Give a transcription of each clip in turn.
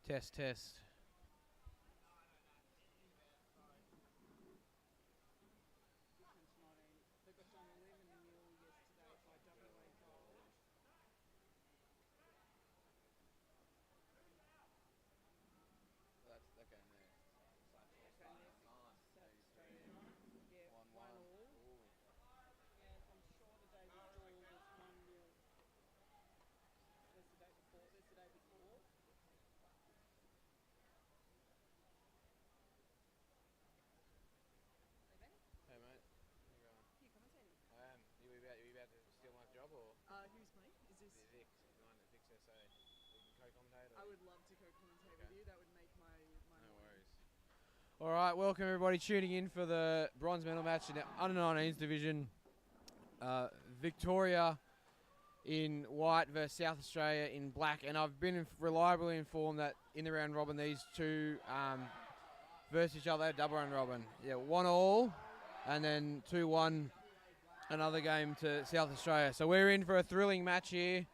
Test, test. Hey mate, how you going? You commentating? I am. You about to steal my job or? Who's me? Is this? Vic, Vic's SA. We can co-commentate. I would love to co-commentate with you. That would make my No worries. All right, welcome everybody tuning in for the bronze medal match in the under-19s division. Victoria in white versus South Australia in black, and I've been reliably informed that in the round robin these two versus each other, double round robin. Yeah, 1-1, and then 2-1, another game to South Australia. So we're in for a thrilling match here.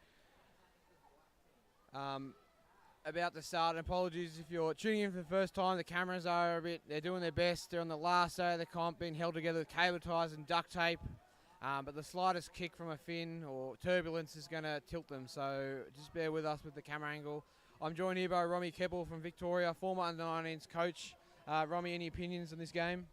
About to start, and apologies if you're tuning in for the first time. The cameras are they're doing their best. They're on the last day of the comp, being held together with cable ties and duct tape. But the slightest kick from a fin or turbulence is going to tilt them, so just bear with us with the camera angle. I'm joined here by Romy Keppel from Victoria, former under-19s coach. Romy, any opinions on this game?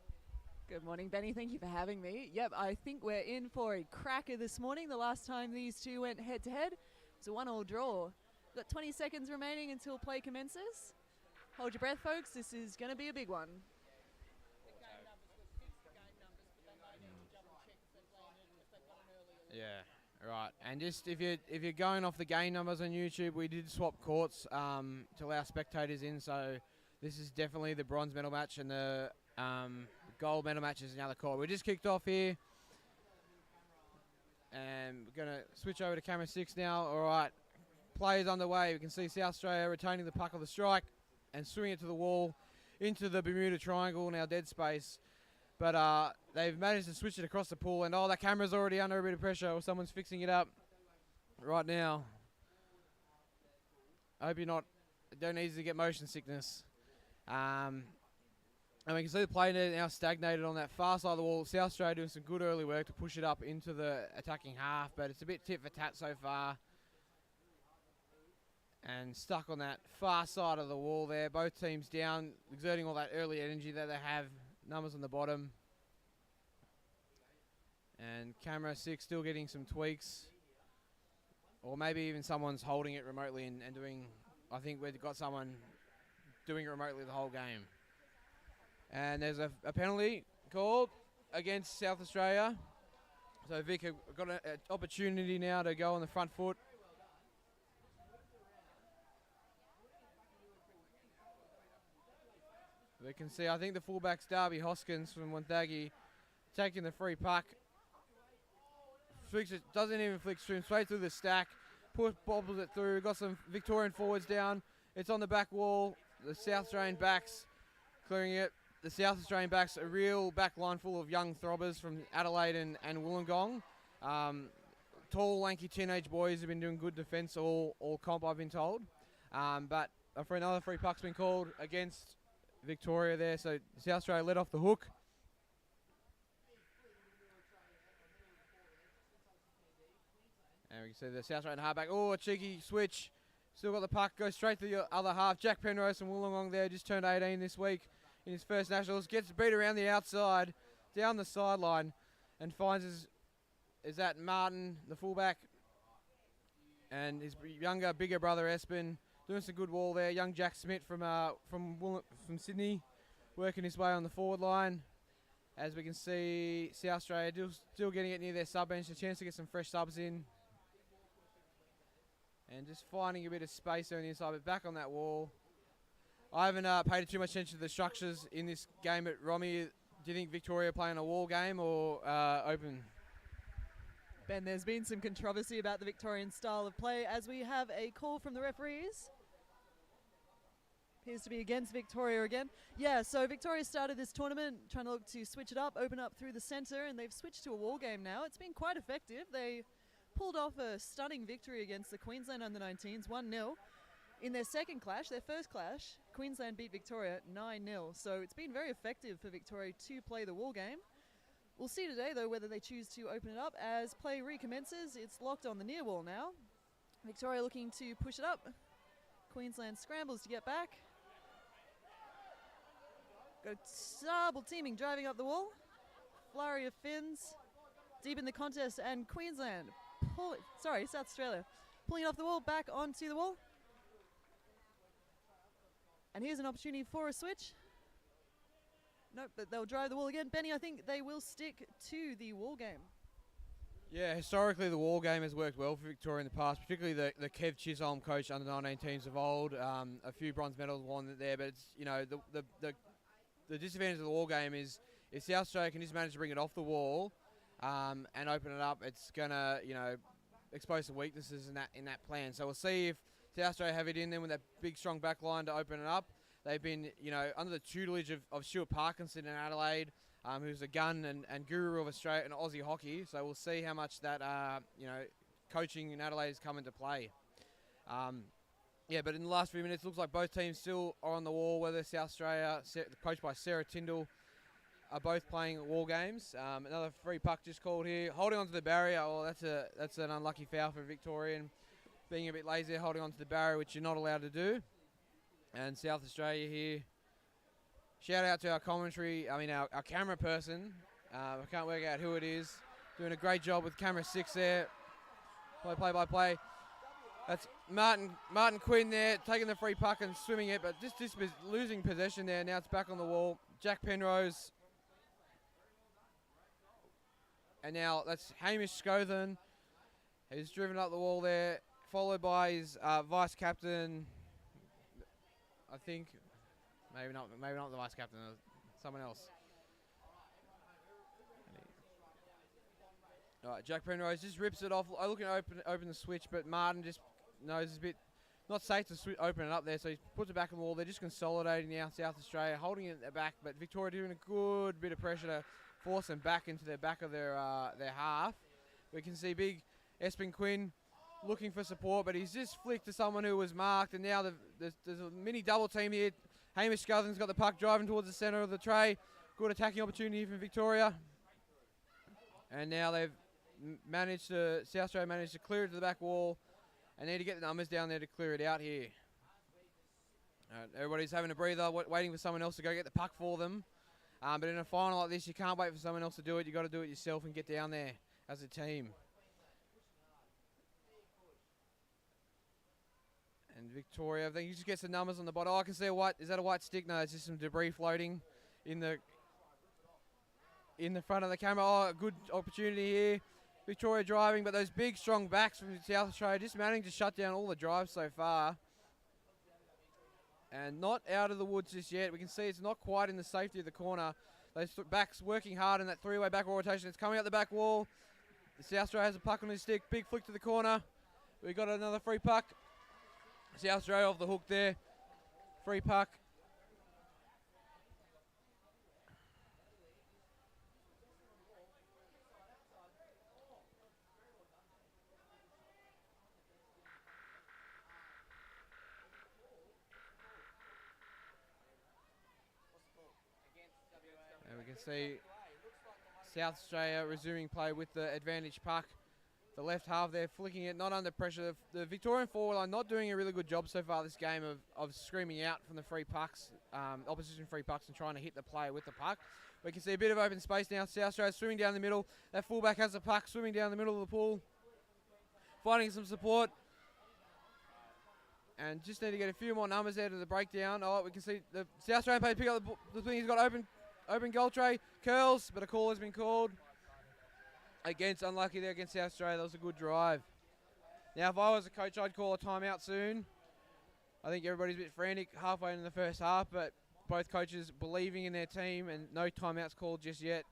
Good morning, Benny. Thank you for having me. Yep, I think we're in for a cracker this morning. The last time these two went head-to-head was a 1-1 draw. We've got 20 seconds remaining until play commences. Hold your breath, folks. This is going to be a big one. Yeah, right. And just if you're going off the game numbers on YouTube, we did swap courts to allow spectators in. So this is definitely the bronze medal match, and the gold medal match is another court. We just kicked off here, and we're gonna switch over to camera 6 now. All right, players underway. We can see South Australia retaining the puck of the strike and swinging it to the wall into the Bermuda Triangle, now dead space. But they've managed to switch it across the pool, and that camera's already under a bit of pressure, or someone's fixing it up right now. I hope you're not, don't easily get motion sickness. And we can see the play now stagnated on that far side of the wall. South Australia doing some good early work to push it up into the attacking half, but it's a bit tit for tat so far. And stuck on that far side of the wall there. Both teams down, exerting all that early energy that they have. Numbers on the bottom. And camera 6 still getting some tweaks. Or maybe even someone's holding it remotely and doing... I think we've got someone doing it remotely the whole game. And there's a penalty called against South Australia. So Vic have got an opportunity now to go on the front foot. We can see, I think the fullback's Darby Hoskins from Wonthaggi taking the free puck. Flicks it, doesn't even flick straight through the stack. Bobbles it through. Got some Victorian forwards down. It's on the back wall. The South Australian backs clearing it. The South Australian backs, a real back line full of young throbbers from Adelaide and Wollongong. Tall, lanky teenage boys have been doing good defence all comp, I've been told. But for another free puck's been called against Victoria there, so South Australia let off the hook. And we can see the South Australian halfback. Oh, a cheeky switch. Still got the puck, goes straight to the other half. Jack Penrose from Wollongong there, just turned 18 this week in his first nationals. Gets beat around the outside, down the sideline, and finds is that Martin, the fullback, and his younger, bigger brother Espen. Doing some good wall there. Young Jack Smith from Sydney, working his way on the forward line. As we can see, South Australia still getting it near their sub bench. A chance to get some fresh subs in. And just finding a bit of space there on the inside, but back on that wall. I haven't paid too much attention to the structures in this game at Romy. Do you think Victoria playing a wall game or open? Ben, there's been some controversy about the Victorian style of play as we have a call from the referees. Appears to be against Victoria again. Yeah, so Victoria started this tournament trying to look to switch it up, open up through the centre, and they've switched to a wall game now. It's been quite effective. They pulled off a stunning victory against the Queensland under-19s, 1-0. In their second clash, their first clash, Queensland beat Victoria 9-0. So it's been very effective for Victoria to play the wall game. We'll see today, though, whether they choose to open it up. As play recommences, it's locked on the near wall now. Victoria looking to push it up. Queensland scrambles to get back. Go double teaming, driving up the wall. Flurry of fins. Deep in the contest, and Queensland, South Australia, pulling it off the wall, back onto the wall. And here's an opportunity for a switch. Nope, but they'll drive the wall again. Benny, I think they will stick to the wall game. Yeah, historically the wall game has worked well for Victoria in the past, particularly the Kev Chisholm coach under 19 teams of old. A few bronze medals won there, but it's, you know, the disadvantage of the wall game is if South Australia can just manage to bring it off the wall and open it up, it's gonna, you know, expose some weaknesses in that plan. So we'll see if South Australia have it in them with that big strong back line to open it up. They've been, you know, under the tutelage of Stuart Parkinson in Adelaide, who's a gun and guru of Australia and Aussie hockey. So we'll see how much that, you know, coaching in Adelaide has come into play. Yeah, but in the last few minutes, it looks like both teams still are on the wall, whether South Australia, coached by Sarah Tyndall, are both playing wall games. Another free puck just called here. Holding onto the barrier, well, that's an unlucky foul for Victorian. Being a bit lazy, holding onto the barrier, which you're not allowed to do. And South Australia here. Shout out to our commentary, our camera person. I can't work out who it is. Doing a great job with camera 6 there. Play by play. That's Martin Quinn there, taking the free puck and swimming it, but just losing possession there. Now it's back on the wall. Jack Penrose. And now that's Hamish Scothen, who's driven up the wall there, followed by his vice captain. I think maybe not the vice captain, someone else. All right, Jack Penrose just rips it off. I'm looking to open the switch, but Martin just knows it's a bit not safe to open it up there, so he puts it back on the wall. They're just consolidating now, South Australia, holding it at the back, but Victoria doing a good bit of pressure to force them back into the back of their half. We can see big Espen Quinn looking for support, but he's just flicked to someone who was marked, and now there's a mini double team here. Hamish Scothen's got the puck driving towards the centre of the tray. Good attacking opportunity from Victoria. And now they've South Australia managed to clear it to the back wall, and need to get the numbers down there to clear it out here. Everybody's having a breather, waiting for someone else to go get the puck for them. But in a final like this, you can't wait for someone else to do it. You've got to do it yourself and get down there as a team. And Victoria, I think he just gets the numbers on the bottom. Oh, I can see a white. Is that a white stick? No, it's just some debris floating in the front of the camera. Oh, a good opportunity here. Victoria driving, but those big, strong backs from South Australia just managing to shut down all the drives so far. And not out of the woods just yet. We can see it's not quite in the safety of the corner. Those backs working hard in that three-way back rotation. It's coming up the back wall. The South Australia has a puck on his stick. Big flick to the corner. We got another free puck. South Australia off the hook there. Free puck. And we can see South Australia resuming play with the advantage puck. The left half there flicking it, not under pressure. The Victorian forward line not doing a really good job so far this game of screaming out from the free pucks, opposition free pucks, and trying to hit the player with the puck. We can see a bit of open space now. South Australia swimming down the middle. That fullback has the puck, swimming down the middle of the pool, finding some support. And just need to get a few more numbers out of the breakdown. Oh, we can see the South Australian player pick up the thing. He's got open goal tray, curls, but a call has been called. Unlucky there against South Australia. That was a good drive. Now, if I was a coach, I'd call a timeout soon. I think everybody's a bit frantic halfway in the first half, but both coaches believing in their team and no timeouts called just yet.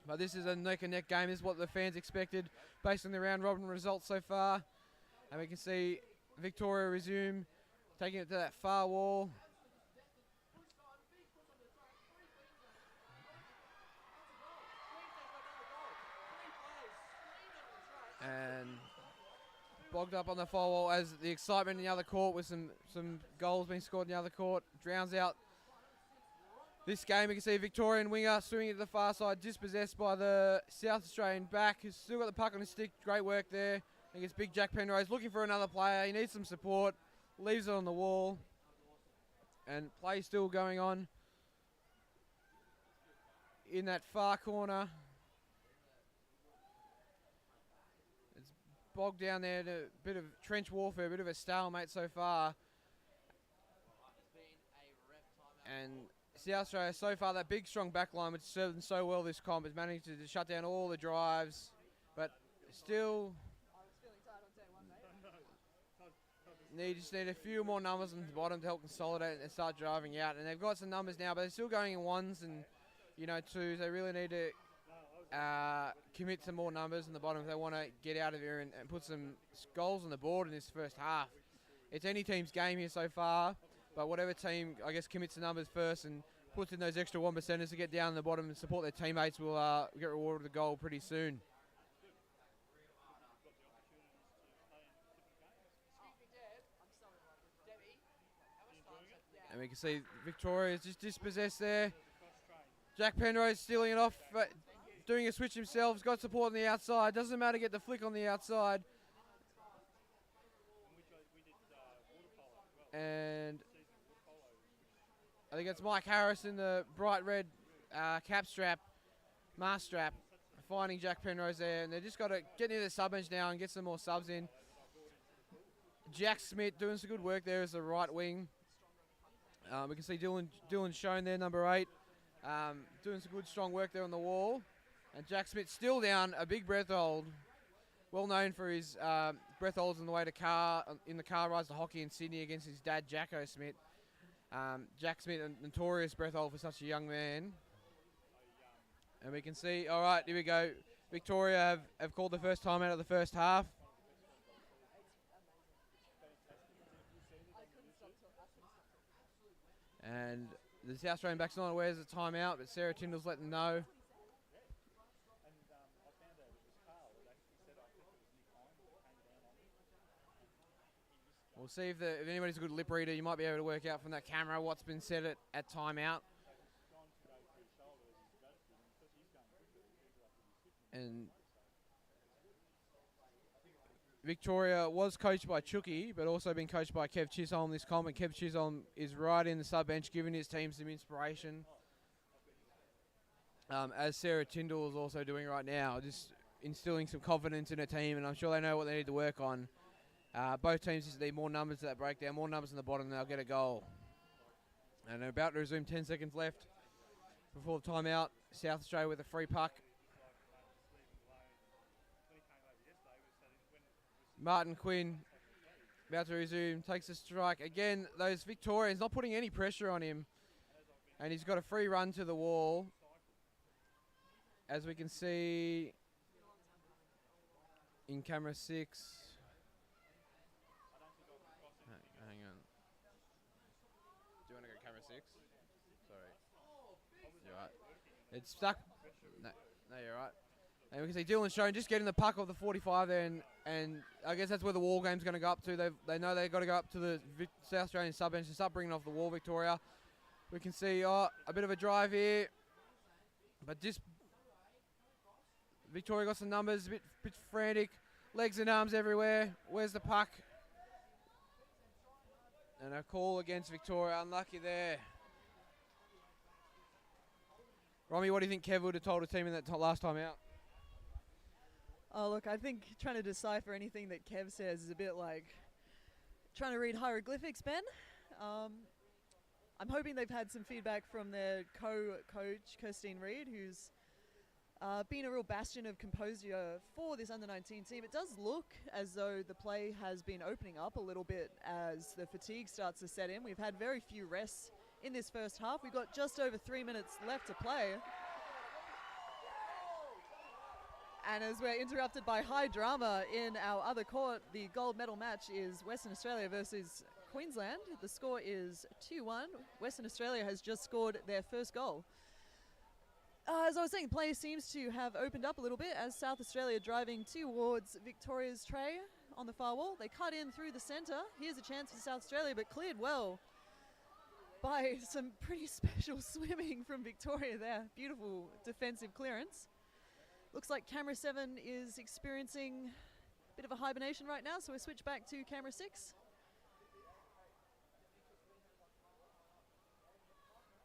But this is a neck-and-neck game. This is what the fans expected based on the round robin results so far. And we can see Victoria resume, taking it to that far wall. And bogged up on the far wall as the excitement in the other court with some goals being scored in the other court drowns out this game. You can see a Victorian winger swinging to the far side, dispossessed by the South Australian back, who's still got the puck on his stick. Great work there. I think it's big Jack Penrose looking for another player. He needs some support. Leaves it on the wall. And play still going on in that far corner. It's bogged down there, a bit of trench warfare, a bit of a stalemate so far. And South Australia so far, that big strong back line which served them so well this comp, is managed to shut down all the drives, but still just need a few more numbers on the bottom to help consolidate and start driving out. And they've got some numbers now, but they're still going in ones and twos. They really need to commit some more numbers on the bottom if they want to get out of here and put some goals on the board in this first half. It's any team's game here so far, but whatever team, I guess, commits the numbers first and puts in those extra 1%ers to get down in the bottom and support their teammates will get rewarded with a goal pretty soon. And we can see Victoria's just dispossessed there. Jack Penrose stealing it off, but doing a switch himself. He's got support on the outside. Doesn't matter, get the flick on the outside. And I think it's Mike Harris in the bright red cap strap, mask strap, finding Jack Penrose there. And they've just got to get near the sub bench now and get some more subs in. Jack Smith doing some good work there as the right wing. We can see Dylan Schoen there, number 8, doing some good strong work there on the wall. And Jack Smith still down a big breath hold. Well known for his breath holds on the way to in the car rides to hockey in Sydney against his dad, Jacko Smith. Jack Smith, a notorious breath hold for such a young man. And we can see, all right, here we go. Victoria have called the first time out of the first half. And the South Australian back's not aware there's a timeout, but Sarah Tyndall's let them know. We'll see if anybody's a good lip reader. You might be able to work out from that camera what's been said at timeout. And Victoria was coached by Chucky, but also been coached by Kev Chisholm this comp, and Kev Chisholm is right in the sub bench, giving his team some inspiration. As Sarah Tyndall is also doing right now, just instilling some confidence in her team, and I'm sure they know what they need to work on. Both teams just need more numbers to that breakdown, more numbers on the bottom, and they'll get a goal. And they're about to resume, 10 seconds left before the timeout. South Australia with a free puck. Martin Quinn about to resume, takes a strike. Again, those Victorians not putting any pressure on him. And he's got a free run to the wall. As we can see in camera 6. Hang on. Do you want to go camera 6? Sorry. You're right. It's stuck. No, you're right. And we can see Dylan Schoen just getting the puck off the 45 there, and I guess that's where the wall game's going to go up to. They know they've got to go up to the South Australian sub-bench and start bringing off the wall, Victoria. We can see a bit of a drive here, but just Victoria got some numbers, a bit frantic, legs and arms everywhere. Where's the puck? And a call against Victoria, unlucky there. Romy, what do you think Kev would have told a team in that last time out? Oh, look, I think trying to decipher anything that Kev says is a bit like trying to read hieroglyphics, Ben. I'm hoping they've had some feedback from their co-coach, Kirstine Reed, who's been a real bastion of composure for this under-19 team. It does look as though the play has been opening up a little bit as the fatigue starts to set in. We've had very few rests in this first half. We've got just over 3 minutes left to play. And as we're interrupted by high drama in our other court, the gold medal match is Western Australia versus Queensland. The score is 2-1. Western Australia has just scored their first goal. As I was saying, play seems to have opened up a little bit as South Australia driving towards Victoria's tray on the far wall. They cut in through the centre. Here's a chance for South Australia, but cleared well by some pretty special swimming from Victoria there. Beautiful defensive clearance. Looks like camera 7 is experiencing a bit of a hibernation right now, so we switch back to camera 6.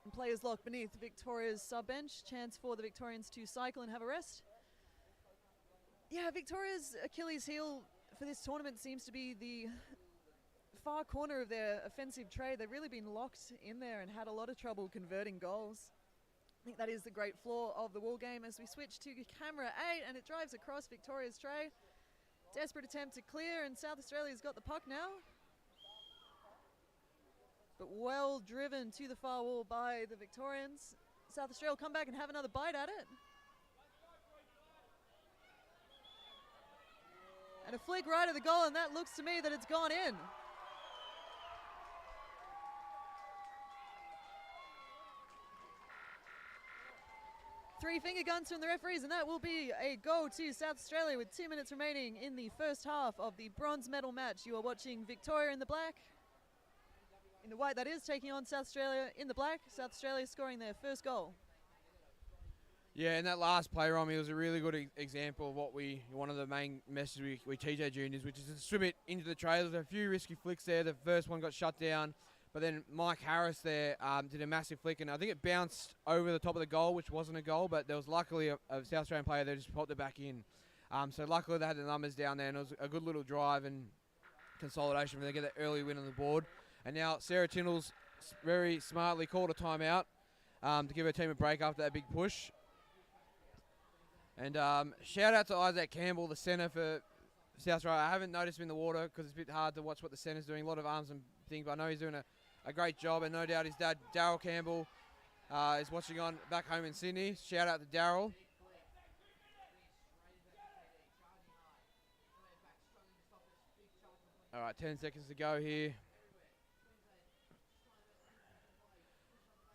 And players locked beneath Victoria's sub-bench. Chance for the Victorians to cycle and have a rest. Yeah, Victoria's Achilles heel for this tournament seems to be the far corner of their offensive trade. They've really been locked in there and had a lot of trouble converting goals. I think that is the great flaw of the wall game as we switch to camera 8 and it drives across Victoria's tray. Desperate attempt to clear and South Australia's got the puck now. But well driven to the far wall by the Victorians. South Australia will come back and have another bite at it. And a flick right at the goal, and that looks to me that it's gone in. Three finger guns from the referees, and that will be a goal to South Australia with 2 minutes remaining in the first half of the bronze medal match. You are watching Victoria in the black. In the white, that is, taking on South Australia in the black. South Australia scoring their first goal. Yeah, and that last play, Romy, was a really good example of one of the main messages we teach our juniors, which is to swim it into the tray. There's a few risky flicks there. The first one got shut down, but then Mike Harris there did a massive flick, and I think it bounced over the top of the goal, which wasn't a goal, but there was luckily a South Australian player that just popped it back in. So luckily they had the numbers down there, and it was a good little drive and consolidation for them to get that early win on the board. And now Sarah Tindall's very smartly called a timeout to give her team a break after that big push. And shout out to Isaac Campbell, the centre for South Australia. I haven't noticed him in the water because it's a bit hard to watch what the centre's doing. A lot of arms and things, but I know he's doing a great job. And no doubt his dad, Daryl Campbell, is watching on back home in Sydney. Shout out to Daryl. All right, 10 seconds to go here.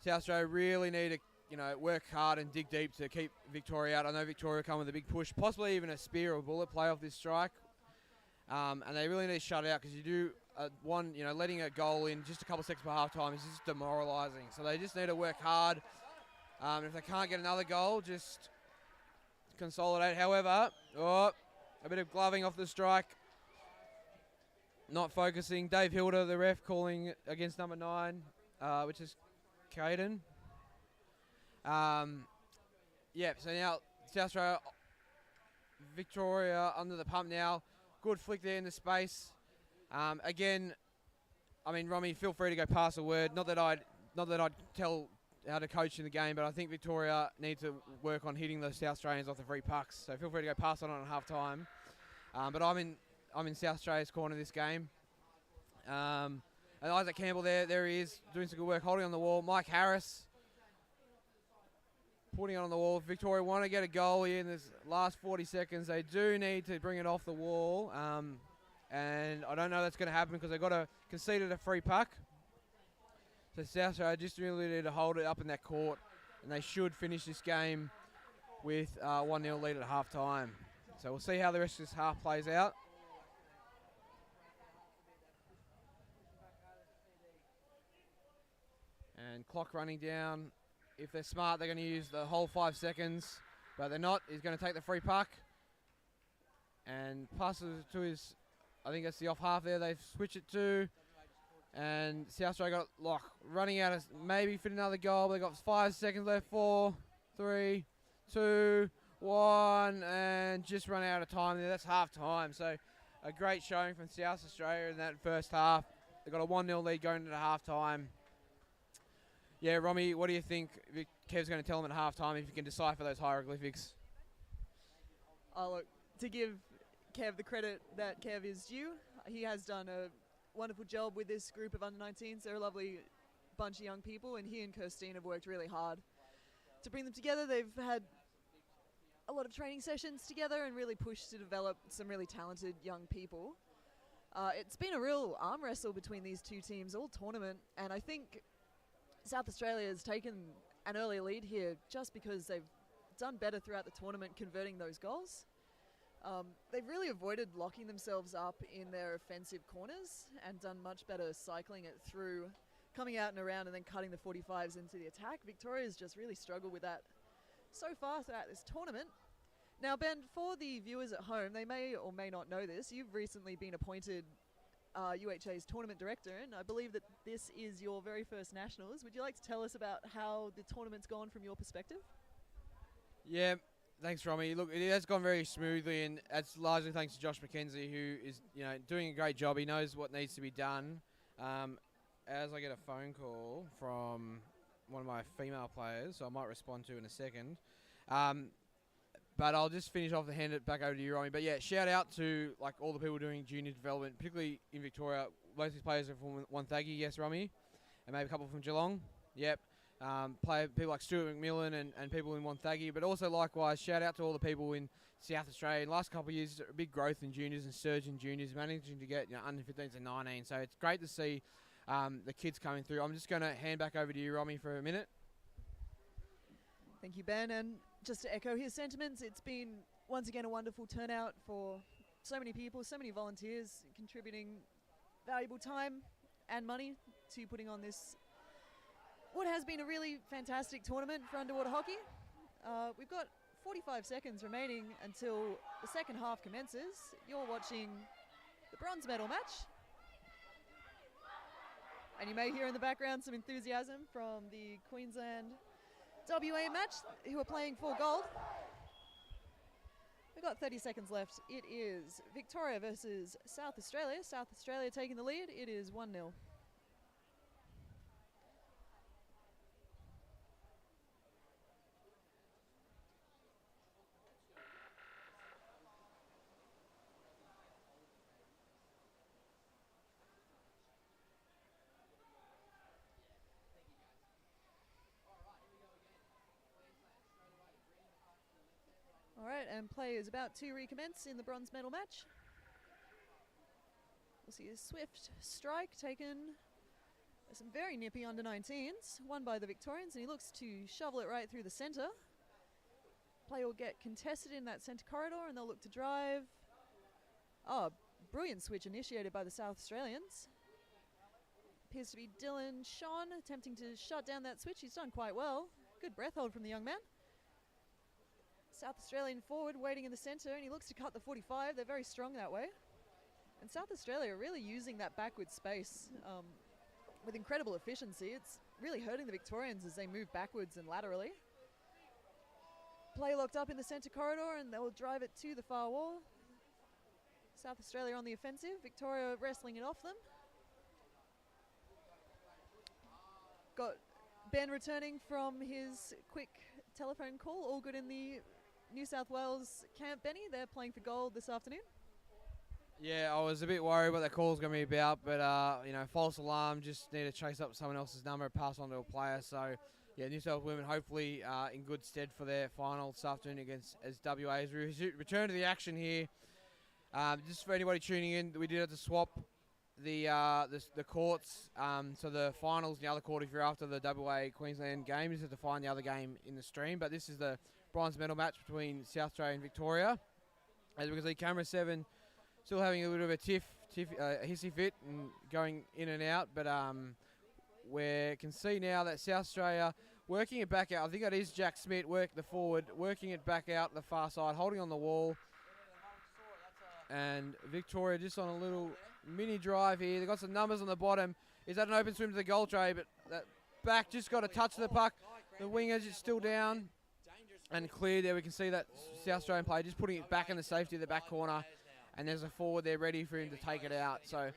South Australia really need to work hard and dig deep to keep Victoria out. I know Victoria come with a big push, possibly even a spear or bullet play off this strike. And they really need to shut it out because you do letting a goal in just a couple of seconds per half time is just demoralising. So they just need to work hard. If they can't get another goal, just consolidate. However, a bit of gloving off the strike. Not focusing. Dave Hilder, the ref, calling against number 9, which is Caden. So now South Australia, Victoria under the pump now. Good flick there in the space. Again, I mean, Romy, feel free to go pass a word. Not that I'd tell how to coach in the game, but I think Victoria need to work on hitting the South Australians off the free pucks. So feel free to go pass on at half time. But I'm in South Australia's corner this game. And Isaac Campbell there he is, doing some good work, holding on the wall. Mike Harris putting it on the wall. Victoria want to get a goal here in this last 40 seconds. They do need to bring it off the wall. And I don't know that's going to happen because they've conceded a free puck. So South Australia just really need to hold it up in that court. And they should finish this game with 1-0 lead at half time. So we'll see how the rest of this half plays out. And clock running down. If they're smart, they're going to use the whole 5 seconds. But they're not. He's going to take the free puck. And passes to his, I think that's the off half there. They've switched it to. And South Australia got lock running out of maybe fit another goal. But they've got 5 seconds left. 4, 3, 2, 1. And just run out of time there. That's half time. So a great showing from South Australia in that first half. They've got a 1-0 lead going into half time. Yeah, Romy, what do you think Kev's going to tell them at halftime if you can decipher those hieroglyphics? Oh, look, to give Kev the credit that Kev is due, he has done a wonderful job with this group of under-19s. They're a lovely bunch of young people, and he and Kirstine have worked really hard to bring them together. They've had a lot of training sessions together and really pushed to develop some really talented young people. It's been a real arm wrestle between these two teams all tournament, and I think South Australia has taken an early lead here just because they've done better throughout the tournament converting those goals. They've really avoided locking themselves up in their offensive corners and done much better cycling it through, coming out and around and then cutting the 45s into the attack. Victoria's just really struggled with that so far throughout this tournament. Now, Ben, for the viewers at home, they may or may not know this. You've recently been appointed UHA's tournament director, and I believe that this is your very first nationals. Would you like to tell us about how the tournament's gone from your perspective? Yeah, thanks, Romy. Look, it has gone very smoothly, and that's largely thanks to Josh McKenzie, who is doing a great job. He knows what needs to be done. As I get a phone call from one of my female players, so I might respond to in a second. But I'll just finish off and hand it back over to you, Romy. But yeah, shout out to like all the people doing junior development, particularly in Victoria. Most of these players are from Wonthaggi, yes, Romy, and maybe a couple from Geelong. Yep. People like Stuart McMillan and people in Wonthaggi, but also likewise shout out to all the people in South Australia. In the last couple of years, a big growth in juniors and surge in juniors, managing to get under 15s and 19. So it's great to see the kids coming through. I'm just going to hand back over to you, Romy, for a minute. Thank you, Ben. And just to echo his sentiments, it's been once again a wonderful turnout for so many people, so many volunteers contributing valuable time and money to putting on this, what has been a really fantastic tournament for underwater hockey. We've got 45 seconds remaining until the second half commences. You're watching the bronze medal match. And you may hear in the background some enthusiasm from the Queensland WA match, who are playing for gold. We've got 30 seconds left. It is Victoria versus South Australia. South Australia taking the lead. It is 1-0. All right, and play is about to recommence in the bronze medal match. We'll see a swift strike taken by some very nippy under-19s, won by the Victorians, and he looks to shovel it right through the centre. Play will get contested in that centre corridor, and they'll look to drive. Oh, brilliant switch initiated by the South Australians. Appears to be Dylan Sean attempting to shut down that switch. He's done quite well. Good breath hold from the young man. South Australian forward waiting in the centre, and he looks to cut the 45. They're very strong that way. And South Australia are really using that backward space with incredible efficiency. It's really hurting the Victorians as they move backwards and laterally. Play locked up in the centre corridor, and they'll drive it to the far wall. South Australia on the offensive. Victoria wrestling it off them. Got Ben returning from his quick telephone call. All good in the New South Wales camp, Benny. They're playing for gold this afternoon. Yeah, I was a bit worried what that call's going to be about, but, false alarm, just need to chase up someone else's number, pass on to a player. So, yeah, New South Women hopefully in good stead for their final this afternoon against as WA's return to the action here. Just for anybody tuning in, we did have to swap the courts. So the finals, the other court, if you're after the WA Queensland game, you just have to find the other game in the stream. But this is the bronze medal match between South Australia and Victoria. As we can see, camera 7 still having a little bit of a hissy fit and going in and out. But we can see now that South Australia working it back out. I think that is Jack Smith, the forward, working it back out the far side, holding on the wall. And Victoria just on a little mini drive here. They've got some numbers on the bottom. Is that an open swim to the goal tray? But that back just got a touch of the puck. The wingers is still down and clear there. We can see that South Australian player just putting it back in the safety of the back corner. And there's a forward there ready for him to take it out. So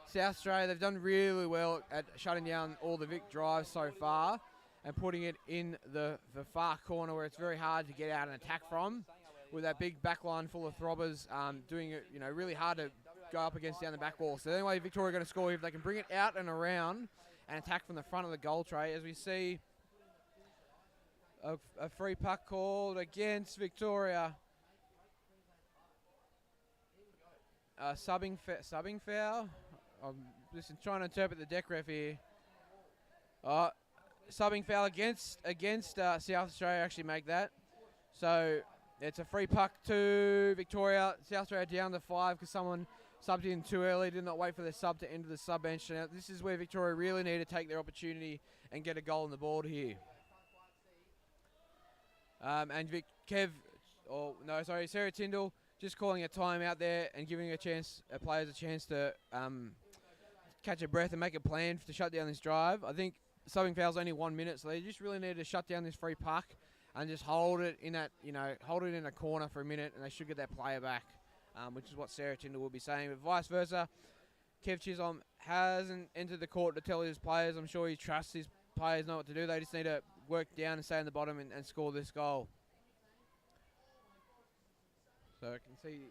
South Australia, they've done really well at shutting down all the Vic drives so far and putting it in the far corner where it's very hard to get out and attack from. With that big back line full of throbbers, doing it, really hard to go up against down the back wall. So the only way Victoria are going to score if they can bring it out and around and attack from the front of the goal tray. As we see a free puck called against Victoria. Subbing foul. I'm just trying to interpret the deck ref here. Subbing foul against South Australia actually make that. So It's a free puck to Victoria. South Australia down to 5 because someone subbed in too early, did not wait for their sub to enter the sub bench. Now, this is where Victoria really need to take their opportunity and get a goal on the board here. Sarah Tyndall just calling a timeout there and giving players a chance to catch a breath and make a plan to shut down this drive. I think subbing foul's only 1 minute, so they just really need to shut down this free puck and just hold it in a corner for a minute, and they should get that player back, which is what Sarah Tyndall will be saying. But vice versa, Kev Chisholm hasn't entered the court to tell his players. I'm sure he trusts his players know what to do. They just need to work down and stay on the bottom and score this goal. So I can see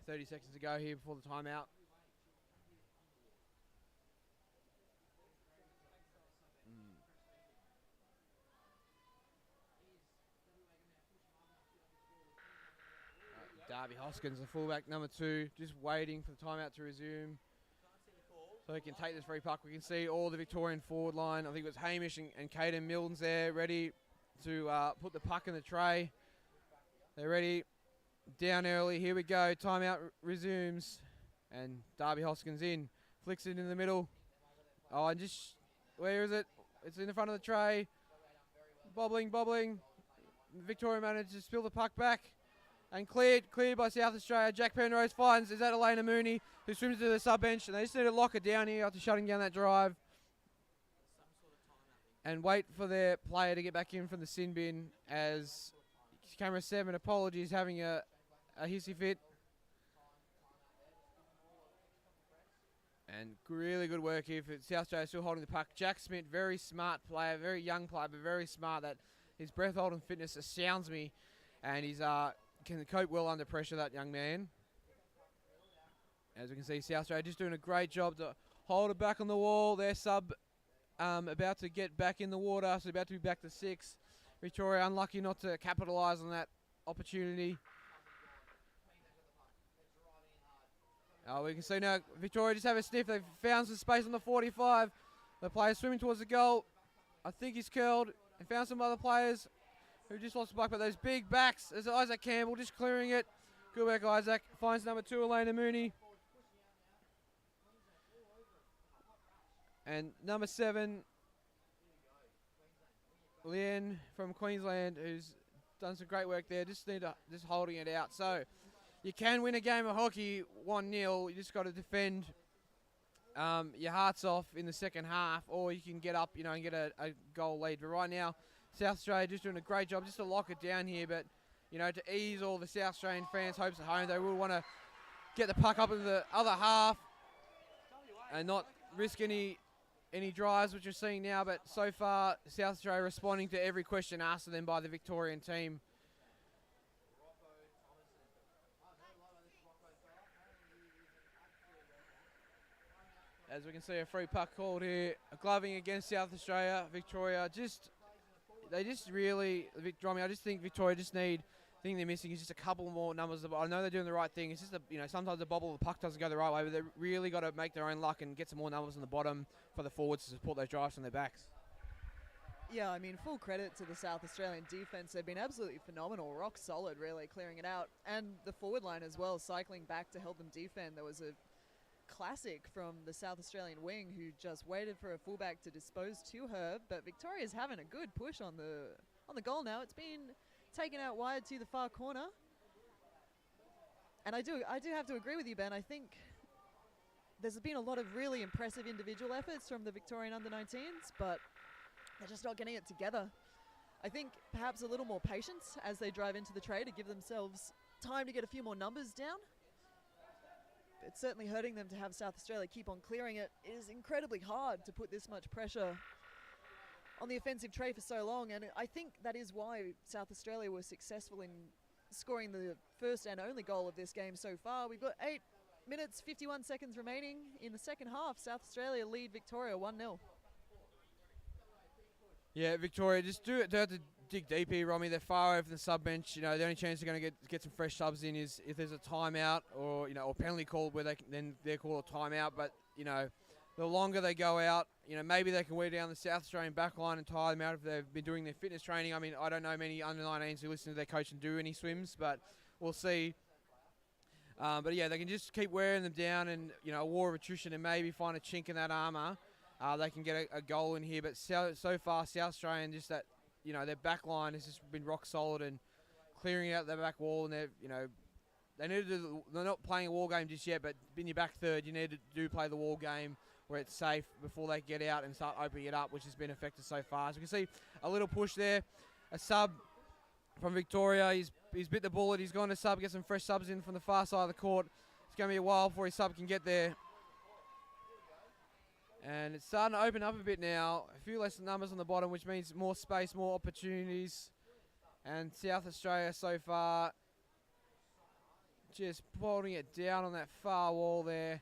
30 seconds to go here before the timeout. Darby Hoskins, the fullback, number 2, just waiting for the timeout to resume so he can take this free puck. We can see all the Victorian forward line. I think it was Hamish and Caden Milton's there, ready to put the puck in the tray. They're ready. Down early. Here we go. Timeout resumes. And Darby Hoskins in. Flicks it in the middle. Oh, and just... Where is it? It's in the front of the tray. Bobbling. Victoria managed to spill the puck back. And cleared by South Australia. Jack Penrose finds, is that Elena Mooney, who swims to the sub-bench. And they just need to lock it down here after shutting down that drive. And wait for their player to get back in from the sin bin as camera 7, apologies, having a hissy fit. And really good work here for South Australia, still holding the puck. Jack Smith, very smart player, very young player, but very smart. That his breath holding fitness astounds me. And he's can cope well under pressure, that young man. As we can see, South Australia just doing a great job to hold it back on the wall. Their sub about to get back in the water, so about to be back to 6. Victoria unlucky not to capitalise on that opportunity. We can see now Victoria just have a sniff. They've found some space on the 45. The player's swimming towards the goal. I think he's curled and found some other players who just lost the puck, but those big backs. There's Isaac Campbell just clearing it. Good work, Isaac. Finds number 2, Elena Mooney. And number 7, Leanne from Queensland, who's done some great work there. Just holding it out. So you can win a game of hockey 1-0. You just got to defend your hearts off in the second half, or you can get up, and get a goal lead. But right now, South Australia just doing a great job just to lock it down here. But, to ease all the South Australian fans' hopes at home, they will want to get the puck up in the other half and not risk any drives, which you're seeing now. But so far, South Australia responding to every question asked of them by the Victorian team. As we can see, a free puck called here. A gloving against South Australia. Victoria I just think Victoria just need, the thing they're missing is just a couple more numbers. I know they're doing the right thing. It's just, sometimes the bobble, the puck doesn't go the right way, but they've really got to make their own luck and get some more numbers on the bottom for the forwards to support those drives from their backs. Yeah, full credit to the South Australian defence. They've been absolutely phenomenal, rock solid, really, clearing it out. And the forward line as well, cycling back to help them defend. There was a classic from the South Australian wing who just waited for a fullback to dispose to her, but Victoria's having a good push on the goal now. It's been taken out wide to the far corner. And I do have to agree with you, Ben. I think there's been a lot of really impressive individual efforts from the Victorian under-19s, but they're just not getting it together. I think perhaps a little more patience as they drive into the tray to give themselves time to get a few more numbers down. It's certainly hurting them to have South Australia keep on clearing it. It is incredibly hard to put this much pressure on the offensive tray for so long, and I think that is why South Australia were successful in scoring the first and only goal of this game so far. We've got 8 minutes, 51 seconds remaining in the second half. South Australia lead Victoria 1-0. Yeah, Victoria, they have to dig deep here, Romy. They're far over the sub-bench. The only chance they're going to get some fresh subs in is if there's a timeout or penalty call where they're called a timeout. But, the longer they go out, maybe they can wear down the South Australian back line and tire them out if they've been doing their fitness training. I mean, I don't know many under-19s who listen to their coach and do any swims, but we'll see. But yeah, they can just keep wearing them down and, a war of attrition and maybe find a chink in that armour. They can get a goal in here. But so far, South Australian, just that, their back line has just been rock solid and clearing out their back wall. And they're not playing a wall game just yet, but in your back third, you need to do play the wall game where it's safe before they get out and start opening it up, which has been effective so far. So we can see a little push there. A sub from Victoria. He's bit the bullet. He's gone to sub, get some fresh subs in from the far side of the court. It's going to be a while before his sub can get there. And it's starting to open up a bit now. A few less numbers on the bottom, which means more space, more opportunities. And South Australia so far just holding it down on that far wall there.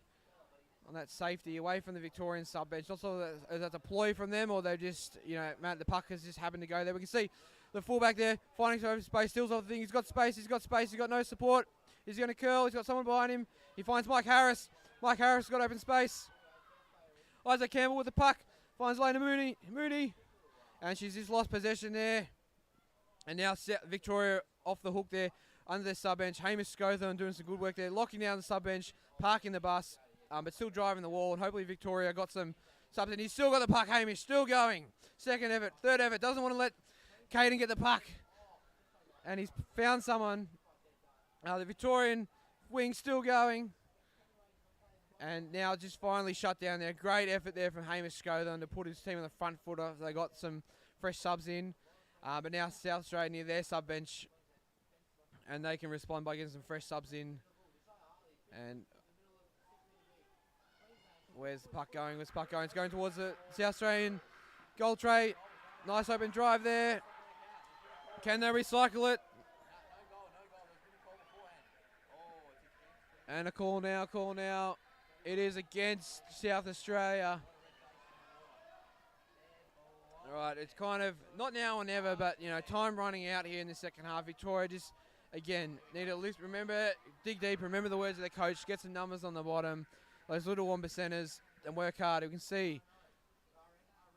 On that safety, away from the Victorian sub bench. Not sure is that a ploy from them or they're just, the puck has just happened to go there. We can see the fullback there finding some space, steals off the thing. He's got space, he's got no support. He's going to curl, he's got someone behind him. He finds Mike Harris. Mike Harris got open space. Isaac Campbell with the puck. Finds Lena Mooney. And she's just lost possession there. And now Victoria off the hook there under their sub bench. Hamish Scothorn doing some good work there, locking down the sub bench, parking the bus. But still driving the wall, and hopefully Victoria got some subs in. He's still got the puck, Hamish, still going. Second effort, third effort, doesn't want to let Caden get the puck. And he's found someone. The Victorian wing still going. And now just finally shut down there. Great effort there from Hamish Scothorn to put his team on the front footer. They got some fresh subs in. But now South Australia near their sub bench. And they can respond by getting some fresh subs in. And where's the puck going? It's going towards the South Australian goal tray. Nice open drive there. Can they recycle it? And a call now. It is against South Australia. All right, it's kind of, not now or never, but, time running out here in the second half. Victoria just, again, need to list, remember, dig deep, remember the words of their coach, get some numbers on the bottom. Those little 1%ers and work hard. You can see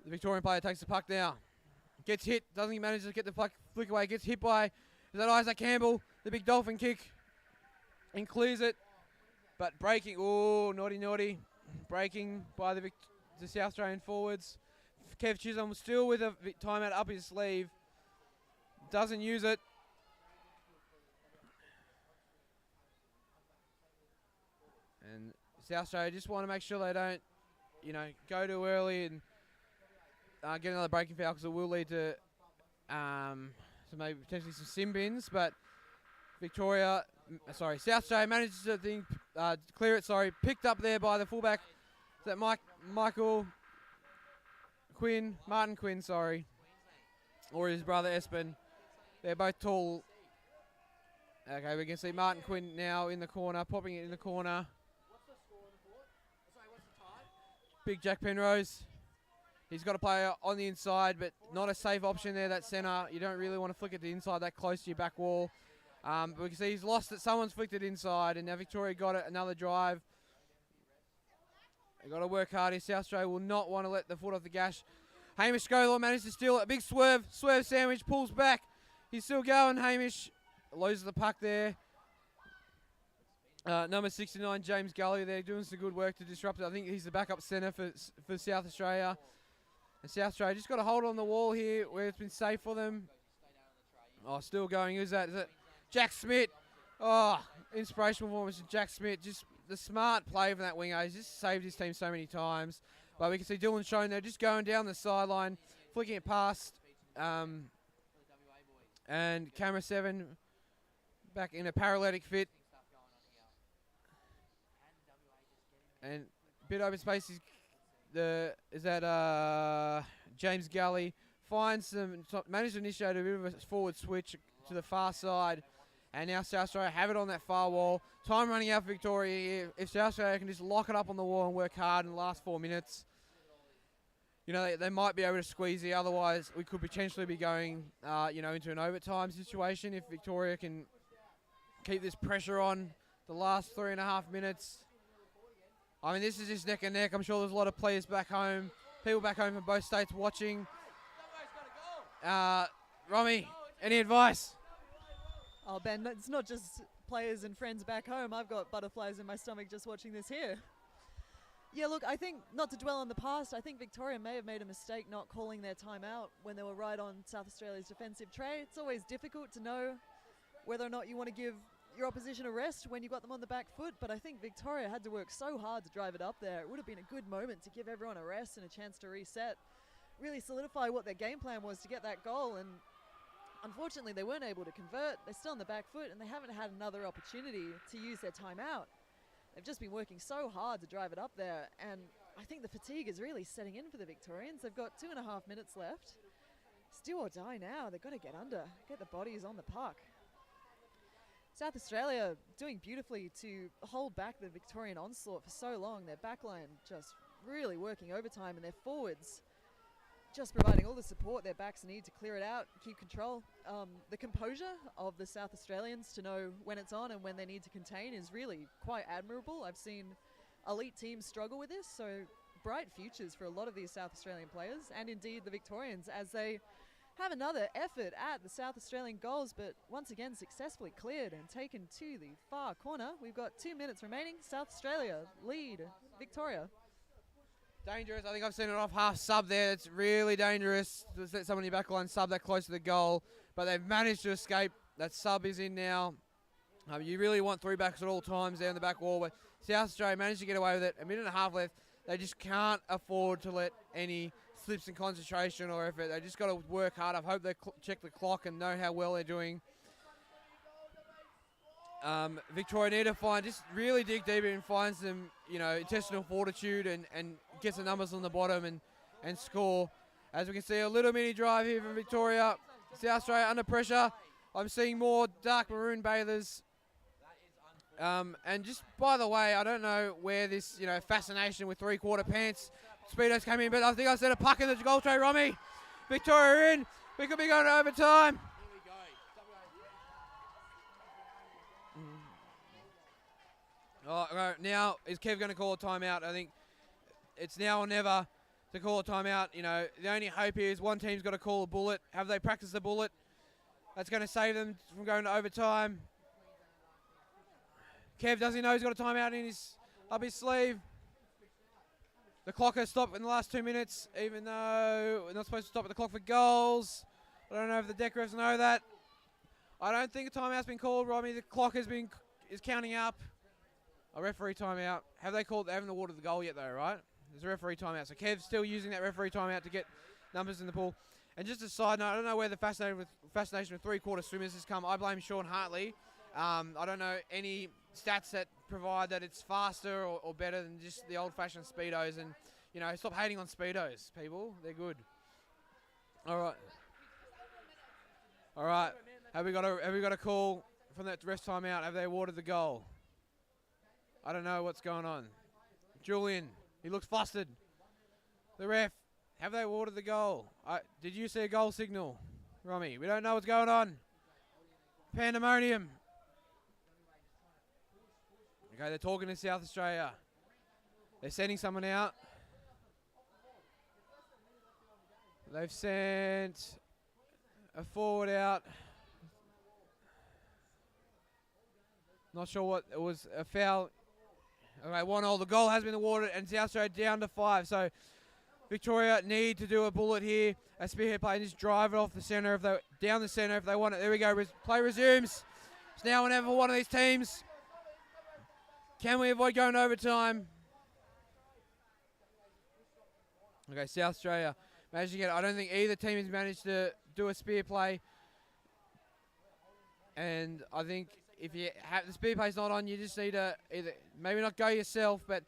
the Victorian player takes the puck now. Gets hit, doesn't manage to get the puck flick away. Gets hit by, is that Isaac Campbell? The big dolphin kick. And clears it. But breaking, naughty. Breaking by the South Australian forwards. Kev Chisholm still with a timeout up his sleeve. Doesn't use it. And South Australia just want to make sure they don't, go too early and get another breaking foul because it will lead to maybe potentially some sin bins. But South Australia manages to clear it. Picked up there by the fullback. Is that Martin Quinn, or his brother Espen. They're both tall. Okay, we can see Martin Quinn now in the corner, popping it in the corner. Big Jack Penrose. He's got a player on the inside, but not a safe option there, that centre. You don't really want to flick it to the inside that close to your back wall. But we can see he's lost it. Someone's flicked it inside, and now Victoria got it. Another drive. They've got to work hard here. South Australia will not want to let the foot off the gas. Hamish Scothorn managed to steal it. A big swerve sandwich, pulls back. He's still going, Hamish. Loses the puck there. Number 69, James Gully, there doing some good work to disrupt it. I think he's the backup centre for South Australia. And South Australia just got to hold on the wall here where it's been safe for them. Oh, still going. Who's that? Is it Jack Smith? Oh, inspirational performance from Jack Smith. Just the smart play from that winger. He's just saved his team so many times. But we can see Dylan Schoen there just going down the sideline, flicking it past. And camera 7 back in a paralytic fit. And bit open space James Gully managed to initiate a bit of a forward switch to the far side, and now South Australia have it on that far wall. Time running out for Victoria here. If South Australia can just lock it up on the wall and work hard in the last 4 minutes, they might be able to squeeze it. Otherwise, we could potentially be going, into an overtime situation if Victoria can keep this pressure on the last 3.5 minutes. I mean, this is just neck and neck. I'm sure there's a lot of players back home, people back home from both states watching. Romy, any advice? Oh, Ben, it's not just players and friends back home. I've got butterflies in my stomach just watching this here. Yeah, look, I think, not to dwell on the past, I think Victoria may have made a mistake not calling their timeout when they were right on South Australia's defensive tray. It's always difficult to know whether or not you want to give your opposition a rest when you've got them on the back foot, but I think Victoria had to work so hard to drive it up there. It would have been a good moment to give everyone a rest and a chance to reset, really solidify what their game plan was to get that goal, and unfortunately they weren't able to convert. They're still on the back foot and they haven't had another opportunity to use their timeout. They've just been working so hard to drive it up there, and I think the fatigue is really setting in for the Victorians. They've got 2.5 minutes left. It's do or die now. They've got to get under, get the bodies on the puck. South Australia doing beautifully to hold back the Victorian onslaught for so long. Their backline just really working overtime, and their forwards just providing all the support their backs need to clear it out, keep control. The composure of the South Australians to know when it's on and when they need to contain is really quite admirable. I've seen elite teams struggle with this, so bright futures for a lot of these South Australian players, and indeed the Victorians, as they have another effort at the South Australian goals, but once again successfully cleared and taken to the far corner. We've got 2 minutes remaining. South Australia lead Victoria. Dangerous. I think I've seen it off half sub there. It's really dangerous to let someone in your back line sub that close to the goal, but they've managed to escape. That sub is in now. You really want three backs at all times there in the back wall, but South Australia managed to get away with it. 1.5 minutes left. They just can't afford to let any slips in concentration or effort. They just got to work hard. I hope they check the clock and know how well they're doing. Victoria need to just really dig deeper and find some, intestinal fortitude and get some numbers on the bottom and score. As we can see, a little mini drive here from Victoria. South Australia under pressure. I'm seeing more dark maroon bathers. And just by the way, I don't know where this, fascination with three-quarter pants Speedos came in, but I think I said a puck in the goal tray, Romy. Victoria in. We could be going to overtime. Right, now is Kev going to call a timeout? I think it's now or never to call a timeout. The only hope here is one team's got to call a bullet. Have they practiced the bullet? That's going to save them from going to overtime. Kev, does he know he's got a timeout up his sleeve? The clock has stopped in the last 2 minutes, even though we're not supposed to stop the clock for goals. I don't know if the deck refs know that. I don't think a timeout's been called, Romy. The clock is counting up. A referee timeout. They haven't awarded the goal yet though, right? There's a referee timeout. So Kev's still using that referee timeout to get numbers in the pool. And just a side note, I don't know where the fascination with three-quarter swimmers has come. I blame Sean Hartley. I don't know any stats that provide that it's faster or better than just the old-fashioned Speedos. And, stop hating on Speedos, people. They're good. All right. Have we got a call from that ref timeout? Have they awarded the goal? I don't know what's going on. Julian, he looks flustered. The ref, have they awarded the goal? Did you see a goal signal, Romy? We don't know what's going on. Pandemonium. Okay, they're talking to South Australia. They're sending someone out. They've sent a forward out. Not sure what it was. A foul. Okay, 1-1. The goal has been awarded, and South Australia down to 5. So Victoria need to do a bullet here. A spearhead play and just drive it off the centre down the centre if they want it. There we go. Play resumes. It's now or never for one of these teams. Can we avoid going to overtime? Okay, South Australia managed to get it. I don't think either team has managed to do a spear play. And I think if you have the speed play's not on, you just need to either maybe not go yourself, but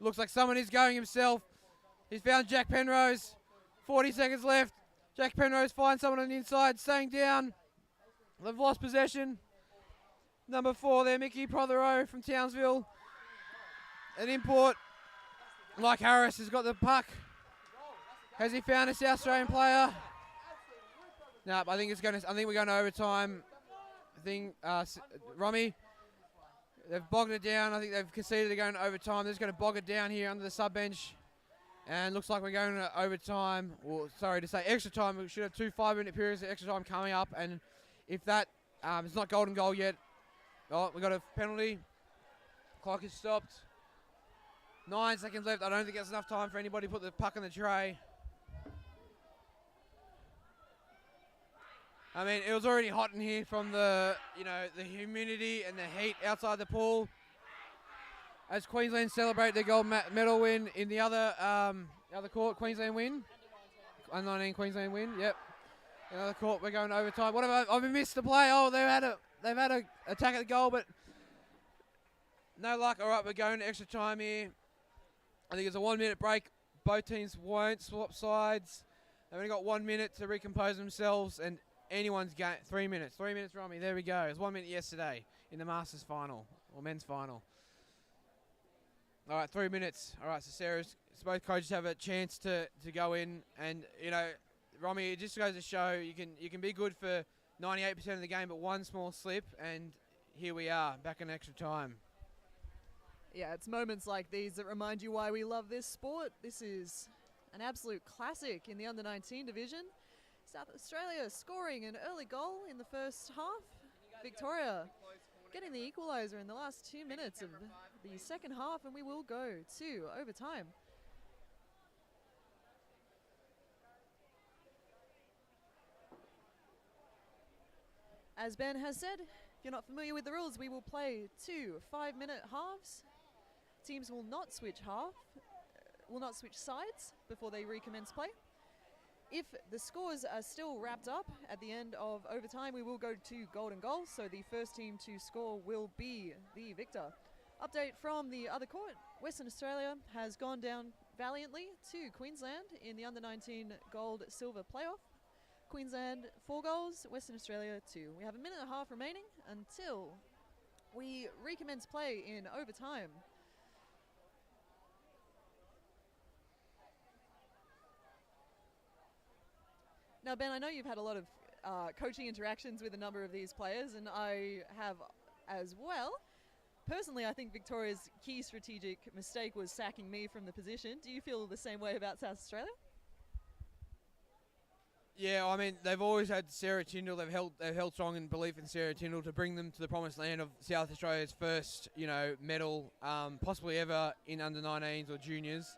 looks like someone is going himself. He's found Jack Penrose. 40 seconds left. Jack Penrose finds someone on the inside, staying down. They've lost possession. Number 4 there, Mickey Prothero from Townsville. An import. Like Harris has got the puck. Has he found a South Australian player? No, I think we're going to overtime. I think Romy, They've bogged it down. I think they've conceded they're going to overtime. They're just going to bog it down here under the sub bench. And looks like we're going to overtime. Or sorry to say extra time. We should have 2 5-minute periods of extra time coming up. And if that is not golden goal yet, oh, we got a penalty. Clock is stopped. 9 seconds left. I don't think that's enough time for anybody to put the puck in the tray. I mean, it was already hot in here from the humidity and the heat outside the pool. As Queensland celebrate their gold medal win in the other court, Queensland win. Under 19 Queensland win. Yep. Another court. We're going to overtime. What have I've missed the play? Oh, they've had a attack at the goal, but no luck. All right, we're going to extra time here. I think it's a 1-minute break. Both teams won't swap sides. They've only got 1 minute to recompose themselves, and anyone's game. 3 minutes. 3 minutes, Romy. There we go. It was 1 minute yesterday in the Masters final or men's final. All right, 3 minutes. All right, so Sarah's, both coaches have a chance to go in, and Romy, it just goes to show you can be good for 98% of the game, but one small slip, and here we are back in extra time. Yeah, it's moments like these that remind you why we love this sport. This is an absolute classic in the under-19 division. South Australia scoring an early goal in the first half. Victoria getting the equaliser in the last 2 minutes of the second half, and we will go to overtime. As Ben has said, if you're not familiar with the rules, we will play 2 5-minute halves. Teams will not switch sides before they recommence play. If the scores are still wrapped up at the end of overtime, we will go to golden goal, so the first team to score will be the victor. Update from the other court, Western Australia has gone down valiantly to Queensland in the under-19 gold-silver playoff. Queensland 4 goals, Western Australia 2. We have a minute and a half remaining until we recommence play in overtime. Now, Ben, I know you've had a lot of coaching interactions with a number of these players, and I have as well. Personally, I think Victoria's key strategic mistake was sacking me from the position. Do you feel the same way about South Australia? Yeah, I mean, they've always had Sarah Tyndall. They've held strong in belief in Sarah Tyndall to bring them to the promised land of South Australia's first, medal, possibly ever in under-19s or juniors.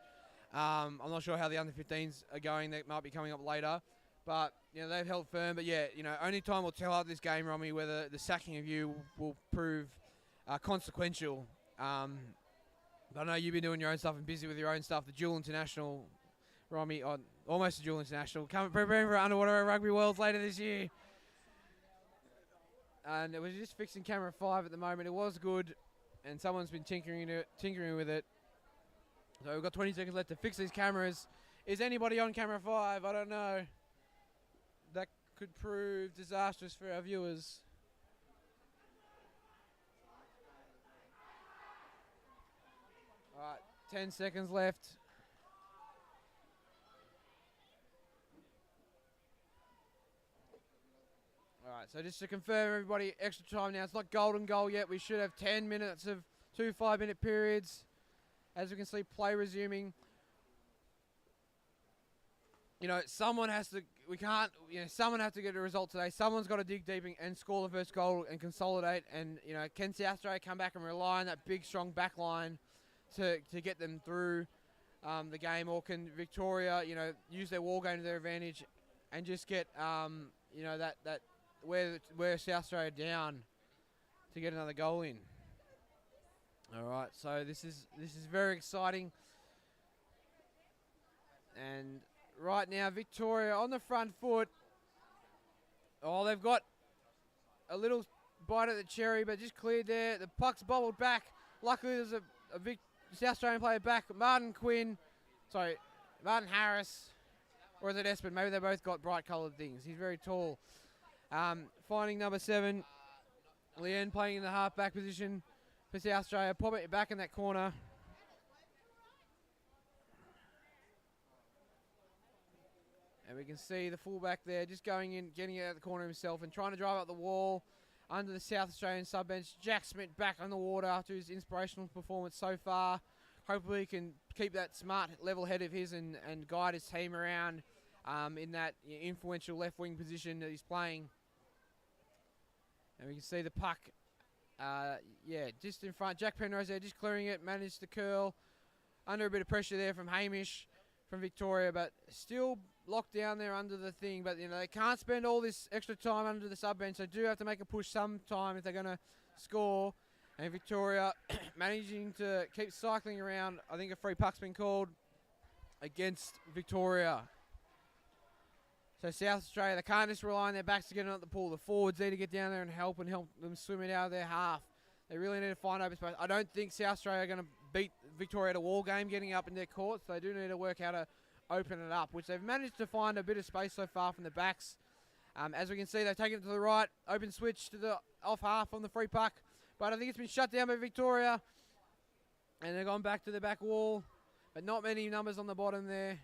I'm not sure how the under-15s are going. That might be coming up later. But, they've held firm. But, yeah, only time will tell out this game, Romy, whether the sacking of you will prove consequential. I know you've been doing your own stuff and busy with your own stuff. The dual international, Romy, almost a dual international, preparing for Underwater Rugby Worlds later this year. And it was just fixing camera 5 at the moment. It was good, and someone's been tinkering with it. So we've got 20 seconds left to fix these cameras. Is anybody on camera 5? I don't know. That could prove disastrous for our viewers. All right, 10 seconds left. All right, so just to confirm, everybody, extra time now. It's not golden goal yet. We should have 10 minutes of 2 5-minute periods. As we can see, play resuming. Someone has to. We can't. Someone has to get a result today. Someone's got to dig deep and score the first goal and consolidate. And can South Australia come back and rely on that big, strong back line to get them through the game, or can Victoria, use their wall game to their advantage and just get that wear South Australia down to get another goal in. All right, so this is very exciting. And right now, Victoria on the front foot. Oh, they've got a little bite at the cherry, but just cleared there. The puck's bobbled back. Luckily, there's a big South Australian player back. Martin Harris. Or is it Espen? Maybe they both got bright coloured things. He's very tall. Finding number 7. Leanne playing in the half-back position for South Australia. Pop it back in that corner. And we can see the fullback there just going in, getting it out of the corner himself and trying to drive up the wall. under the South Australian sub-bench. Jack Smith back on the water after his inspirational performance so far. Hopefully he can keep that smart level head of his and guide his team around in that influential left wing position that he's playing. And we can see the puck, just in front. Jack Penrose there, just clearing it, managed to curl. Under a bit of pressure there from Hamish from Victoria, but still locked down there under the thing. But, they can't spend all this extra time under the sub-bench. They do have to make a push sometime if they're going to score. And Victoria managing to keep cycling around. I think a free puck's been called against Victoria. So South Australia, they can't just rely on their backs to get out the pool. The forwards need to get down there and help them swim it out of their half. They really need to find open space. I don't think South Australia are going to beat Victoria at a wall game getting up in their courts. They do need to work how to open it up, which they've managed to find a bit of space so far from the backs. As we can see, they've taken it to the right. Open switch to the off half on the free puck. But I think it's been shut down by Victoria. And they've gone back to the back wall. But not many numbers on the bottom there.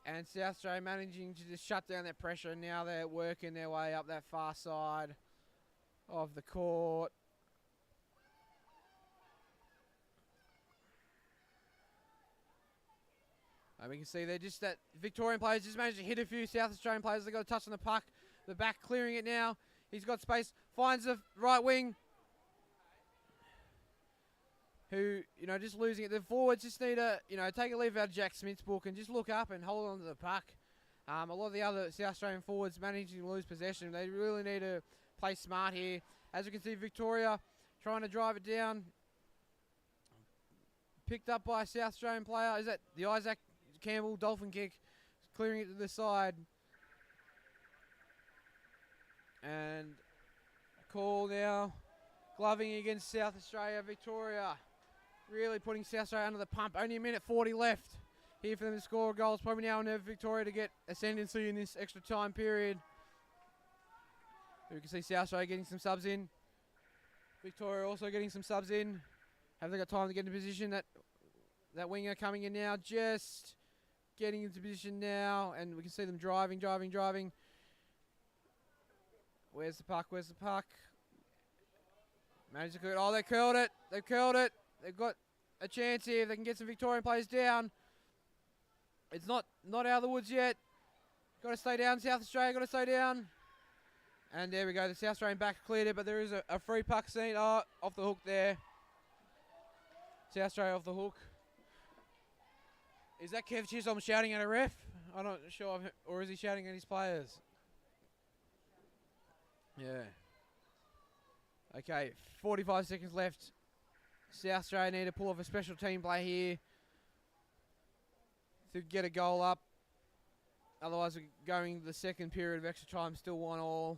And South Australia managing to just shut down that pressure. And now they're working their way up that far side of the court. And we can see they're just that Victorian players just managed to hit a few South Australian players. They've got a touch on the puck. The back clearing it now. He's got space. Finds the right wing. Who, just losing it. The forwards just need to, take a leaf out of Jack Smith's book and just look up and hold on to the puck. A lot of the other South Australian forwards managing to lose possession. They really need to play smart here. As we can see, Victoria trying to drive it down. Picked up by a South Australian player. Is that the Isaac Campbell dolphin kick? Clearing it to the side. And a call now. Gloving against South Australia. Victoria really putting South Australia under the pump. Only a minute 40 left here for them to score goals. Probably now on Victoria to get ascendancy in this extra time period. We can see South Australia getting some subs in. Victoria also getting some subs in. Have they got time to get into position? That winger coming in now. Just getting into position now. And we can see them driving. Where's the puck? Managed to curl. Oh, they curled it. They've got a chance here. If they can get some Victorian players down. It's not out of the woods yet. Got to stay down, South Australia. Got to stay down. And there we go. The South Australian back cleared it, but there is a free puck seen. Oh, off the hook there. South Australia off the hook. Is that Kev Chisholm shouting at a ref? I'm not sure. Or is he shouting at his players? Yeah. Okay, 45 seconds left. South Australia need to pull off a special team play here to get a goal up. Otherwise, we're going the second period of extra time, still 1-1.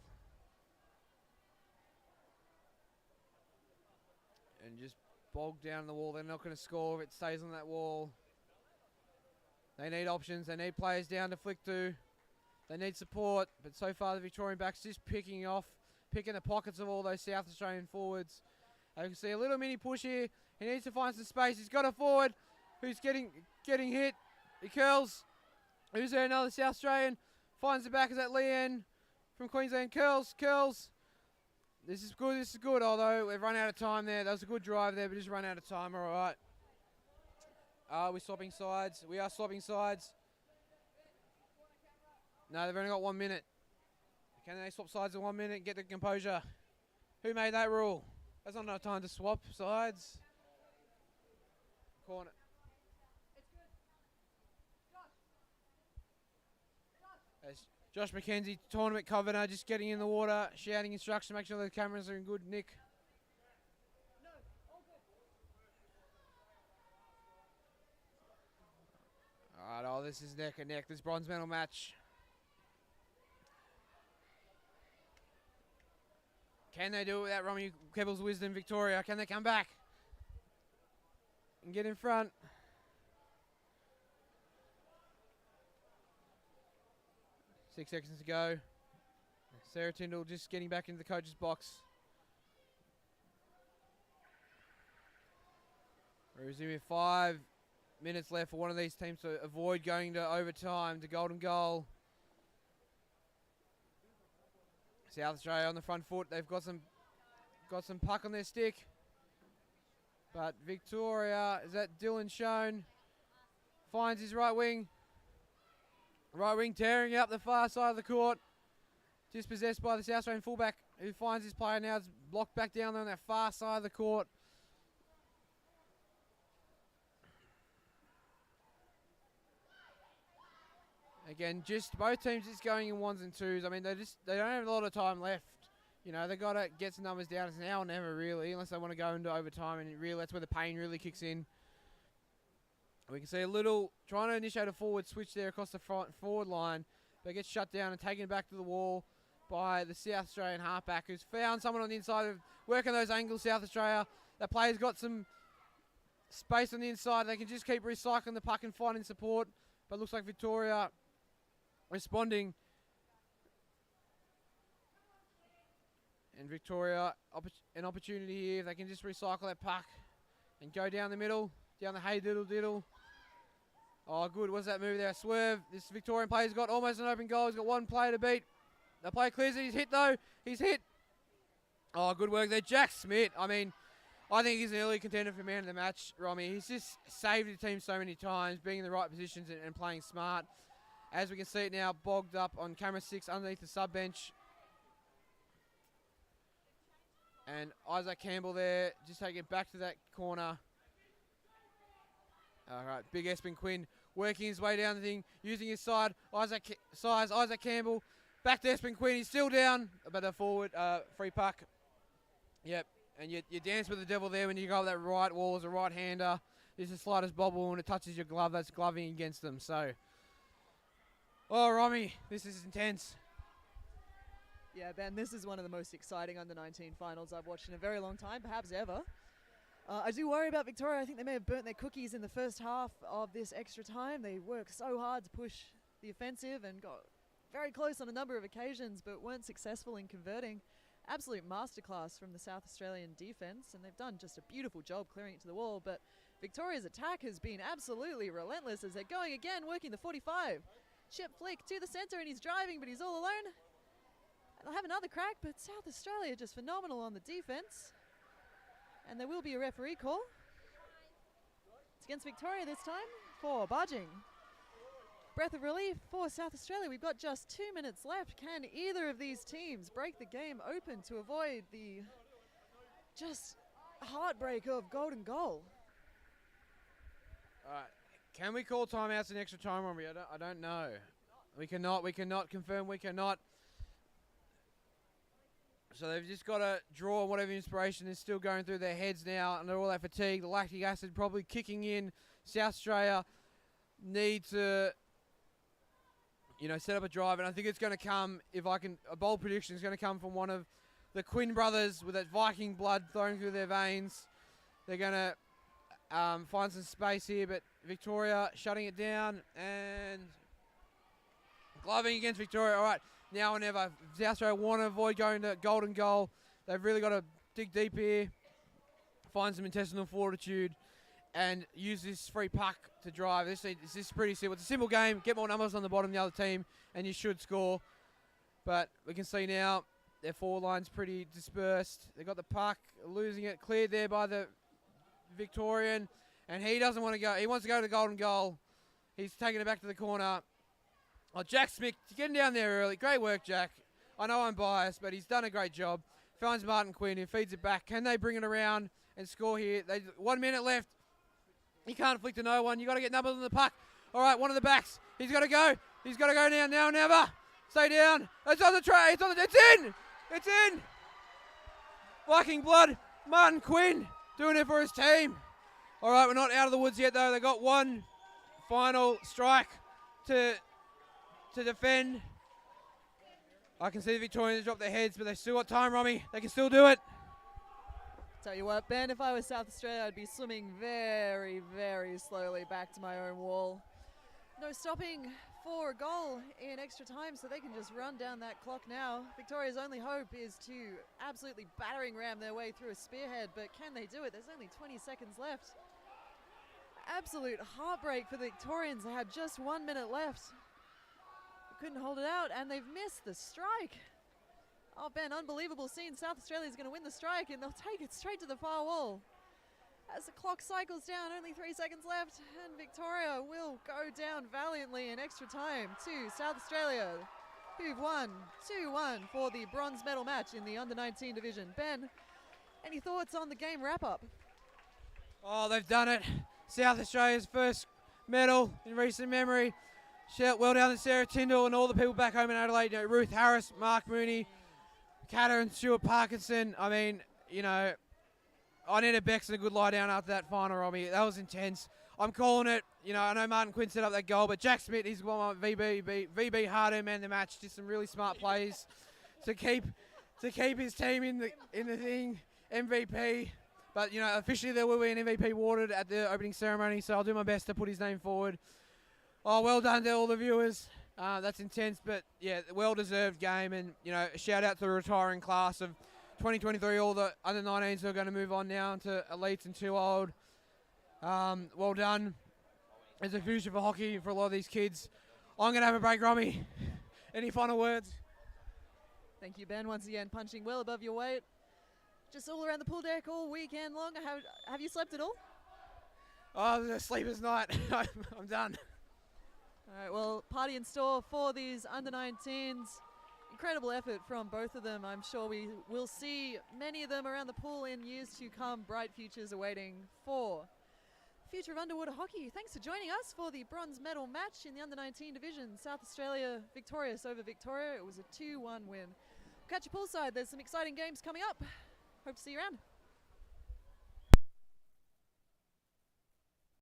And just bogged down the wall. They're not going to score if it stays on that wall. They need options. They need players down to flick to. They need support. But so far, the Victorian backs just picking the pockets of all those South Australian forwards. You can see a little mini push here. He needs to find some space. He's got a forward who's getting hit. He curls. Who's there? Another South Australian. Finds the back. Is that Leanne from Queensland? Curls. This is good. Although we've run out of time there. That was a good drive there, but just run out of time. All right. Are we swapping sides? We are swapping sides. No, they've only got 1 minute. Can they swap sides in 1 minute and get the composure? Who made that rule? That's not enough time to swap sides. Corner. As Josh McKenzie, tournament governor, just getting in the water, shouting instruction, make sure the cameras are in good nick. Alright, this is neck and neck, this bronze medal match. Can they do it without Romy Kebble's wisdom, Victoria? Can they come back and get in front? Six seconds to go. Sarah Tyndall just getting back into the coach's box. We're resuming 5 minutes left for one of these teams to avoid going to overtime, to golden goal. South Australia on the front foot. They've got some puck on their stick. But Victoria, is that Dylan Schoen? Finds his right wing. Right wing tearing up the far side of the court. Dispossessed by the South Australian fullback who finds his player now. It's blocked back down there on that far side of the court. Again, just both teams just going in ones and twos. I mean, they don't have a lot of time left. You know, they got to get some numbers down. It's now or never, really, unless they want to go into overtime, and that's where the pain really kicks in. We can see a little trying to initiate a forward switch there across the forward line, but gets shut down and taken back to the wall by the South Australian halfback, who's found someone on the inside of working those angles. South Australia, that player's got some space on the inside. They can just keep recycling the puck and finding support, but looks like Victoria responding. And Victoria, an opportunity here if they can just recycle that puck and go down the middle, down the hey diddle diddle. Oh, good. What's that move there? A swerve. This Victorian player's got almost an open goal. He's got one player to beat. The player clears it. He's hit, though. He's hit. Oh, good work there. Jack Smith. I mean, I think he's an early contender for man of the match, Romy. He's just saved the team so many times, being in the right positions and playing smart. As we can see it now, bogged up on camera 6 underneath the sub bench. And Isaac Campbell there, just taking it back to that corner. All right, big Espen Quinn working his way down the thing, using his side. Isaac Campbell, back to Espen Quinn. He's still down, but a forward free puck. Yep, and you dance with the devil there when you go up that right wall as a right-hander. This is the slightest bobble when it touches your glove. That's gloving against them. So, oh, Romy, this is intense. Yeah, Ben, this is one of the most exciting under-19 finals I've watched in a very long time, perhaps ever. I do worry about Victoria. I think they may have burnt their cookies in the first half of this extra time. They worked so hard to push the offensive and got very close on a number of occasions, but weren't successful in converting. Absolute masterclass from the South Australian defense, and they've done just a beautiful job clearing it to the wall. But Victoria's attack has been absolutely relentless as they're going again, working the 45. Chip flick to the centre, and he's driving, but he's all alone. And they'll have another crack, but South Australia just phenomenal on the defense. And there will be a referee call. It's against Victoria this time for barging. Breath of relief for South Australia. We've got just 2 minutes left. Can either of these teams break the game open to avoid the just heartbreak of golden goal? All right. Can we call timeouts in extra time, Romy? I don't know. We cannot confirm we cannot. So they've just got to draw whatever inspiration is still going through their heads now under all that fatigue. The lactic acid probably kicking in. South Australia need to, set up a drive. And I think it's going to come, a bold prediction is going to come from one of the Quinn brothers with that Viking blood flowing through their veins. They're going to find some space here, but Victoria shutting it down and gloving against Victoria. All right. Now or never. South Australia want to avoid going to golden goal. They've really got to dig deep here, find some intestinal fortitude, and use this free puck to drive. This is pretty simple. It's a simple game. Get more numbers on the bottom of the other team, and you should score. But we can see now their forward line's pretty dispersed. They got the puck, losing it, cleared there by the Victorian, and he doesn't want to go. He wants to go to the golden goal. He's taking it back to the corner. Oh, Jack Smith, getting down there early. Great work, Jack. I know I'm biased, but he's done a great job. Finds Martin Quinn, who feeds it back. Can they bring it around and score here? 1 minute left. He can't flick to no one. You got to get numbers on the puck. All right, one of the backs. He's got to go. He's got to go now or never. Stay down. It's on the tray. It's in. It's in. Viking blood. Martin Quinn doing it for his team. All right, we're not out of the woods yet, though. They got one final strike to defend. I can see the Victorians drop their heads, but they still got time, Romy. They can still do it. Tell you what, Ben, if I was South Australia, I'd be swimming very, very slowly back to my own wall. No stopping for a goal in extra time, so they can just run down that clock now. Victoria's only hope is to absolutely battering ram their way through a spearhead, but can they do it? There's only 20 seconds left. Absolute heartbreak for the Victorians. They had just 1 minute left. Couldn't hold it out, and they've missed the strike. Oh, Ben, unbelievable scene. South Australia's going to win the strike, and they'll take it straight to the far wall. As the clock cycles down, only 3 seconds left, and Victoria will go down valiantly in extra time to South Australia, who've won 2-1 for the bronze medal match in the under-19 division. Ben, any thoughts on the game wrap-up? Oh, they've done it. South Australia's first medal in recent memory. Well done to Sarah Tyndall and all the people back home in Adelaide. You know, Ruth Harris, Mark Mooney, Katter and Stuart Parkinson. I mean, you know, I needed Bex and a good lie down after that final, Robbie. That was intense. I'm calling it. You know, I know Martin Quinn set up that goal, but Jack Smith, he's one of my VB harder man the match. Did some really smart plays to keep his team in the thing. MVP. But, you know, officially there will be an MVP awarded at the opening ceremony, so I'll do my best to put his name forward. Oh, well done to all the viewers. That's intense, but, yeah, well-deserved game. And, you know, a shout-out to the retiring class of 2023, all the under-19s who are going to move on now to elites and too old. Well done. There's a future for hockey for a lot of these kids. I'm going to have a break, Robbie. Any final words? Thank you, Ben, once again, punching well above your weight. Just all around the pool deck all weekend long. Have you slept at all? Oh, the sleeper's night. I'm done. All right, well, party in store for these under-19s. Incredible effort from both of them. I'm sure we will see many of them around the pool in years to come. Bright futures awaiting for future of underwater hockey. Thanks for joining us for the bronze medal match in the under-19 division. South Australia victorious over Victoria. It was a 2-1 win. Catch you poolside. There's some exciting games coming up. Hope to see you around.